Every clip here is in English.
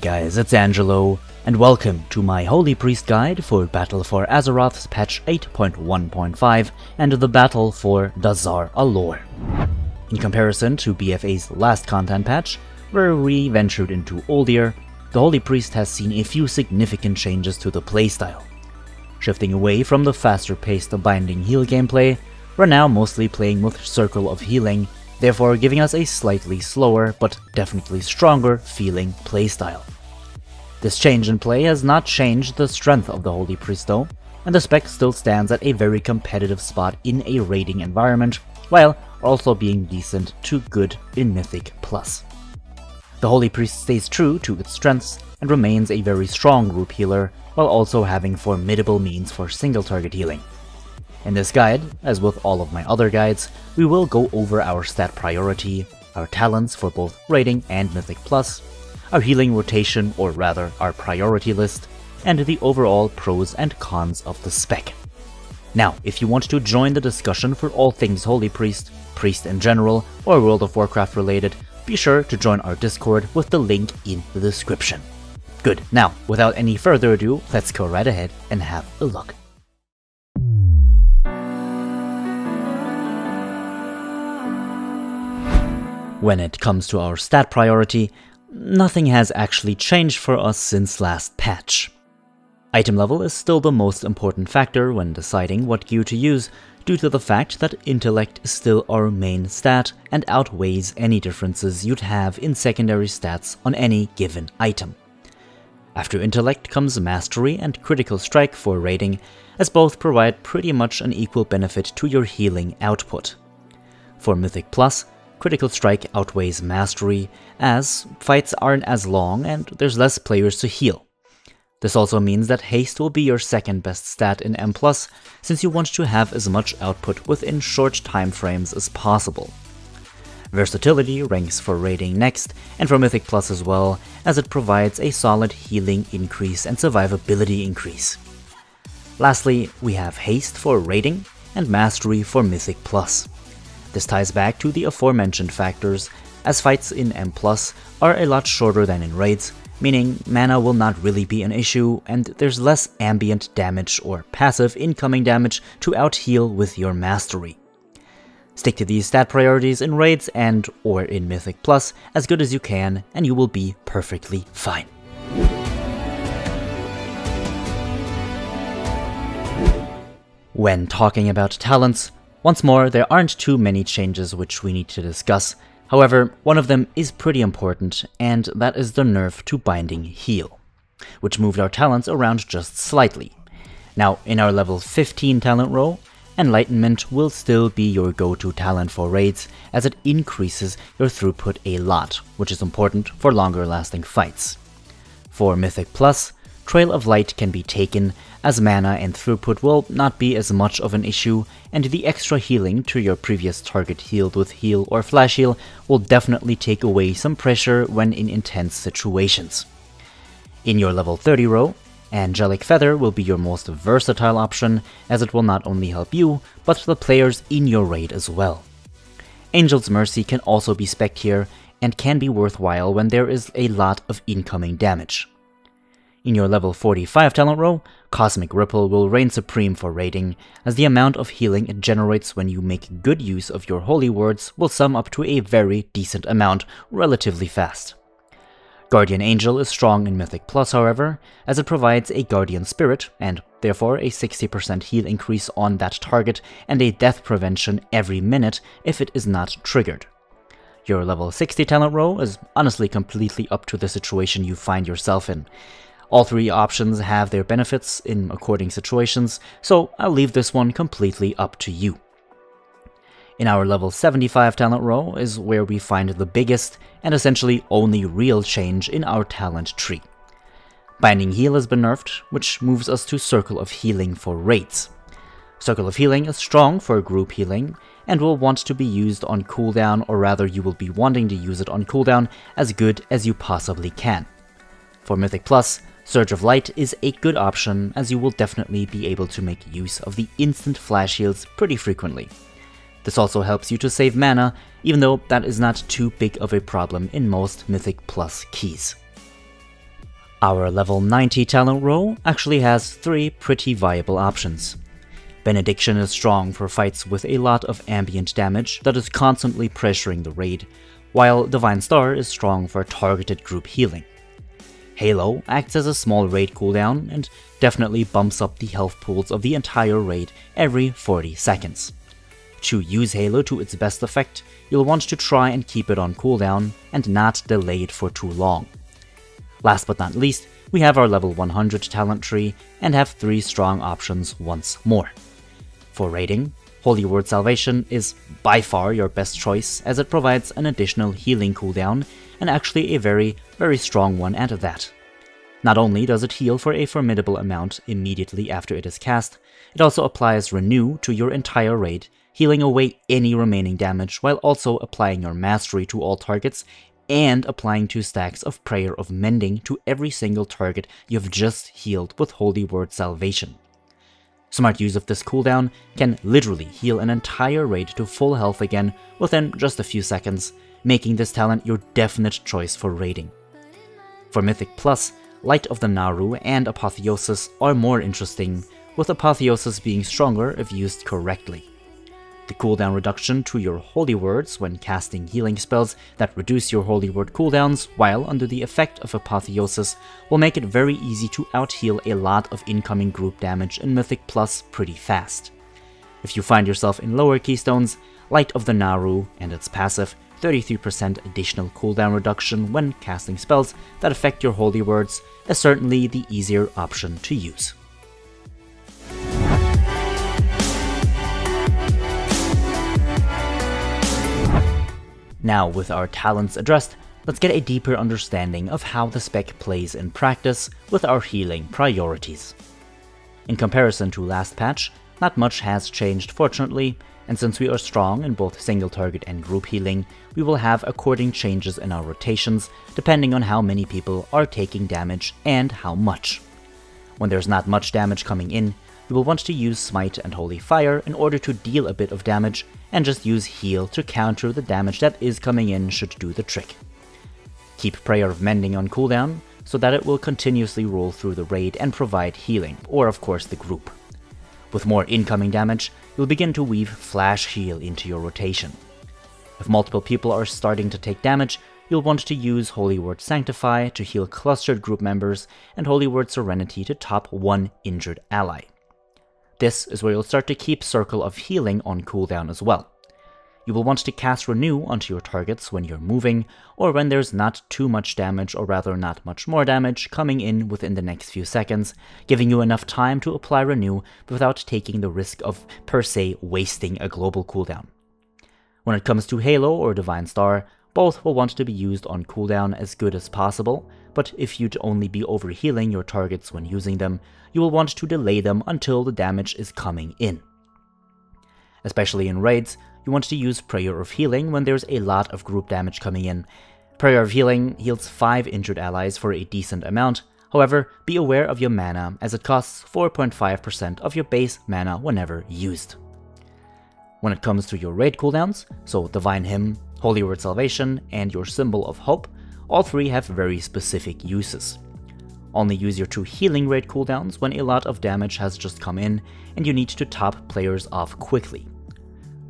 guys, it's Angelo, and welcome to my Holy Priest guide for Battle for Azeroth's patch 8.1.5 and the battle for Dazar Allure. In comparison to BFA's last content patch, where we ventured into Uldir, the Holy Priest has seen a few significant changes to the playstyle. Shifting away from the faster-paced binding heal gameplay, we're now mostly playing with Circle of Healing, therefore giving us a slightly slower but definitely stronger feeling playstyle. This change in play has not changed the strength of the Holy Priest though, and the spec still stands at a very competitive spot in a raiding environment, while also being decent to good in Mythic Plus. The Holy Priest stays true to its strengths and remains a very strong group healer, while also having formidable means for single target healing. In this guide, as with all of my other guides, we will go over our stat priority, our talents for both raiding and Mythic Plus, our healing rotation, or rather our priority list, and the overall pros and cons of the spec. Now, if you want to join the discussion for all things Holy Priest, Priest in general, or World of Warcraft related, be sure to join our Discord with the link in the description. Good, now, without any further ado, let's go right ahead and have a look. When it comes to our stat priority, nothing has actually changed for us since last patch. Item level is still the most important factor when deciding what gear to use, due to the fact that intellect is still our main stat and outweighs any differences you'd have in secondary stats on any given item. After intellect comes mastery and critical strike for raiding, as both provide pretty much an equal benefit to your healing output. For Mythic Plus, critical strike outweighs mastery, as fights aren't as long and there's less players to heal. This also means that haste will be your second best stat in M+, since you want to have as much output within short time frames as possible. Versatility ranks for raiding next, and for Mythic Plus as well, as it provides a solid healing increase and survivability increase. Lastly, we have haste for raiding and mastery for Mythic Plus. This ties back to the aforementioned factors, as fights in M+ are a lot shorter than in raids, meaning mana will not really be an issue, and there's less ambient damage or passive incoming damage to out-heal with your mastery. Stick to these stat priorities in raids and or in Mythic Plus as good as you can, and you will be perfectly fine. When talking about talents, once more, there aren't too many changes which we need to discuss. However, one of them is pretty important, and that is the nerf to Binding Heal, which moved our talents around just slightly. Now, in our level 15 talent row, Enlightenment will still be your go-to talent for raids, as it increases your throughput a lot, which is important for longer lasting fights. For Mythic Plus, Trail of Light can be taken, as mana and throughput will not be as much of an issue, and the extra healing to your previous target healed with heal or flash heal will definitely take away some pressure when in intense situations. In your level 30 row, Angelic Feather will be your most versatile option, as it will not only help you, but the players in your raid as well. Angel's Mercy can also be spec'd here, and can be worthwhile when there is a lot of incoming damage. In your level 45 talent row, Cosmic Ripple will reign supreme for raiding, as the amount of healing it generates when you make good use of your holy words will sum up to a very decent amount relatively fast. Guardian Angel is strong in Mythic Plus, however, as it provides a Guardian Spirit, and therefore a 60% heal increase on that target and a death prevention every minute if it is not triggered. Your level 60 talent row is honestly completely up to the situation you find yourself in. All three options have their benefits in according situations, so I'll leave this one completely up to you. In our level 75 talent row is where we find the biggest and essentially only real change in our talent tree. Binding Heal has been nerfed, which moves us to Circle of Healing for raids. Circle of Healing is strong for group healing, and will want to be used on cooldown, or rather you will be wanting to use it on cooldown as good as you possibly can. For Mythic Plus, Surge of Light is a good option, as you will definitely be able to make use of the instant flash heals pretty frequently. This also helps you to save mana, even though that is not too big of a problem in most Mythic Plus keys. Our level 90 talent row actually has 3 pretty viable options. Benediction is strong for fights with a lot of ambient damage that is constantly pressuring the raid, while Divine Star is strong for targeted group healing. Halo acts as a small raid cooldown and definitely bumps up the health pools of the entire raid every 40 seconds. To use Halo to its best effect, you'll want to try and keep it on cooldown and not delay it for too long. Last but not least, we have our level 100 talent tree and have 3 strong options once more. For raiding, Holy Word Salvation is by far your best choice, as it provides an additional healing cooldown, and actually a very strong one at that. Not only does it heal for a formidable amount immediately after it is cast, it also applies Renew to your entire raid, healing away any remaining damage while also applying your Mastery to all targets and applying 2 stacks of Prayer of Mending to every single target you've just healed with Holy Word Salvation. Smart use of this cooldown can literally heal an entire raid to full health again within just a few seconds, making this talent your definite choice for raiding. For Mythic Plus, Light of the Naru and Apotheosis are more interesting, with Apotheosis being stronger if used correctly. The cooldown reduction to your Holy Words when casting healing spells that reduce your Holy Word cooldowns while under the effect of Apotheosis will make it very easy to out-heal a lot of incoming group damage in Mythic Plus pretty fast. If you find yourself in lower keystones, Light of the Naru and its passive 33% additional cooldown reduction when casting spells that affect your Holy Words is certainly the easier option to use. Now, with our talents addressed, let's get a deeper understanding of how the spec plays in practice with our healing priorities. In comparison to last patch, not much has changed fortunately, and since we are strong in both single target and group healing, we will have according changes in our rotations depending on how many people are taking damage and how much. When there's not much damage coming in, you will want to use Smite and Holy Fire in order to deal a bit of damage, and just use Heal to counter the damage that is coming in should do the trick. Keep Prayer of Mending on cooldown, so that it will continuously roll through the raid and provide healing, or of course the group. With more incoming damage, you'll begin to weave Flash Heal into your rotation. If multiple people are starting to take damage, you'll want to use Holy Word Sanctify to heal clustered group members, and Holy Word Serenity to top one injured ally. This is where you'll start to keep Circle of Healing on cooldown as well. You will want to cast Renew onto your targets when you're moving, or when there's not too much damage, or rather not much more damage, coming in within the next few seconds, giving you enough time to apply Renew without taking the risk of, per se, wasting a global cooldown. When it comes to Halo or Divine Star, both will want to be used on cooldown as good as possible, but if you'd only be overhealing your targets when using them, you will want to delay them until the damage is coming in. Especially in raids, you want to use Prayer of Healing when there's a lot of group damage coming in. Prayer of Healing heals 5 injured allies for a decent amount, however, be aware of your mana as it costs 4.5% of your base mana whenever used. When it comes to your raid cooldowns, so Divine Hymn, Holy Word Salvation, and your Symbol of Hope, all 3 have very specific uses. Only use your 2 healing raid cooldowns when a lot of damage has just come in and you need to top players off quickly.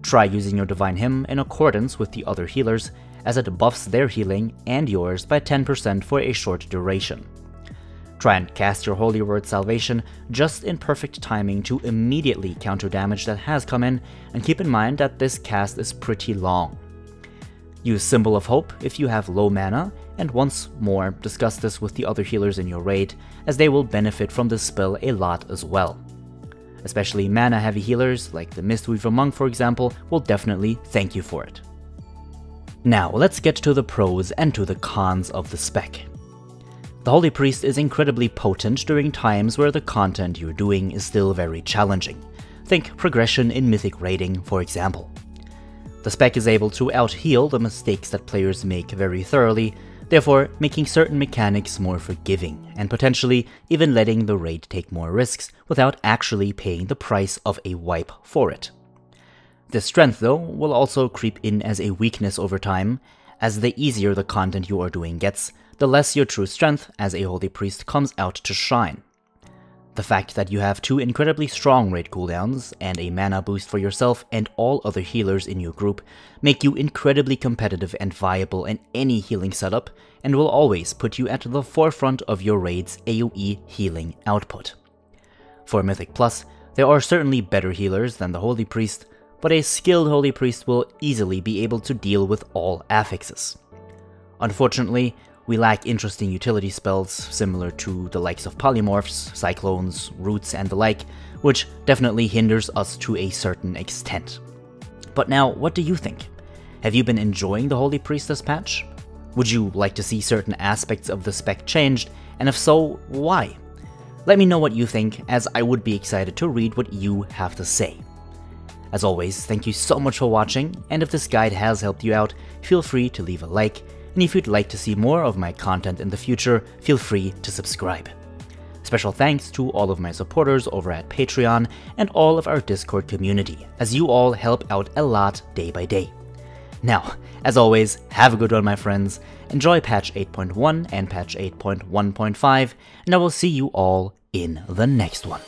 Try using your Divine Hymn in accordance with the other healers, as it buffs their healing and yours by 10% for a short duration. Try and cast your Holy Word Salvation just in perfect timing to immediately counter damage that has come in, and keep in mind that this cast is pretty long. Use Symbol of Hope if you have low mana, and once more discuss this with the other healers in your raid, as they will benefit from this spell a lot as well. Especially mana heavy healers like the Mistweaver Monk for example will definitely thank you for it. Now let's get to the pros and to the cons of the spec. The Holy Priest is incredibly potent during times where the content you're doing is still very challenging. Think progression in Mythic raiding for example. The spec is able to out-heal the mistakes that players make very thoroughly, therefore making certain mechanics more forgiving, and potentially even letting the raid take more risks without actually paying the price of a wipe for it. This strength though will also creep in as a weakness over time, as the easier the content you are doing gets, the less your true strength as a Holy Priest comes out to shine. The fact that you have 2 incredibly strong raid cooldowns and a mana boost for yourself and all other healers in your group make you incredibly competitive and viable in any healing setup, and will always put you at the forefront of your raid's AoE healing output. For Mythic Plus, there are certainly better healers than the Holy Priest, but a skilled Holy Priest will easily be able to deal with all affixes. Unfortunately, we lack interesting utility spells similar to the likes of Polymorphs, Cyclones, Roots, and the like, which definitely hinders us to a certain extent. But now, what do you think? Have you been enjoying the Holy Priestess patch? Would you like to see certain aspects of the spec changed, and if so, why? Let me know what you think, as I would be excited to read what you have to say. As always, thank you so much for watching, and if this guide has helped you out, feel free to leave a like, and if you'd like to see more of my content in the future, feel free to subscribe. Special thanks to all of my supporters over at Patreon and all of our Discord community, as you all help out a lot day by day. Now, as always, have a good one, my friends, enjoy patch 8.1 and patch 8.1.5, and I will see you all in the next one.